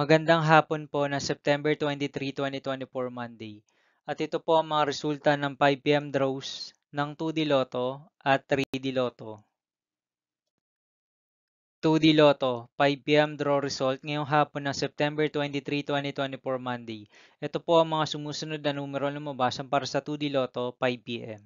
Magandang hapon po na September 23, 2024 Monday. At ito po ang mga resulta ng 5 p.m. draws ng 2D Lotto at 3D Lotto. 2D Lotto, 5 p.m. draw result ngayong hapon ng September 23, 2024 Monday. Ito po ang mga sumusunod na numero na lumabasan para sa 2D Lotto 5 p.m.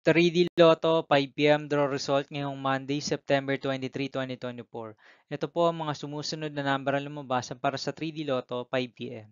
3D Lotto 5 p.m. draw result ngayong Monday, September 23, 2024. Ito po ang mga sumusunod na number na lumabasan para sa 3D Lotto 5 p.m.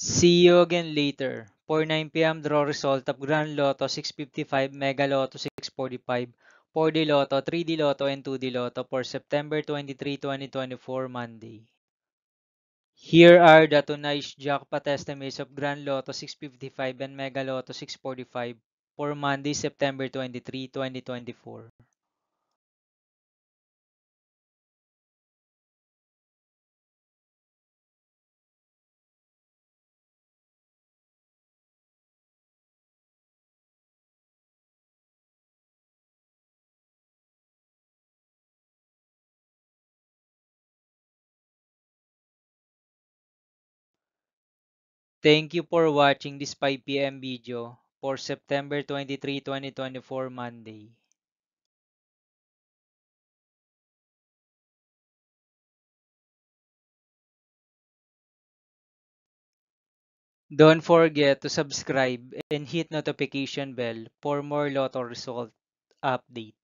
'See you again later' for 9 p.m. draw result of Grand Lotto 655, Mega Lotto 645, 4D Lotto, 3D Lotto, and 2D Lotto for September 23, 2024 Monday. Here are the tonight's jackpot estimates of Grand Lotto 655 and Mega Lotto 645 for Monday, September 23, 2024. Thank you for watching this 5 p.m. video for September 23, 2024 Monday. Don't forget to subscribe and hit notification bell for more Lotto result update.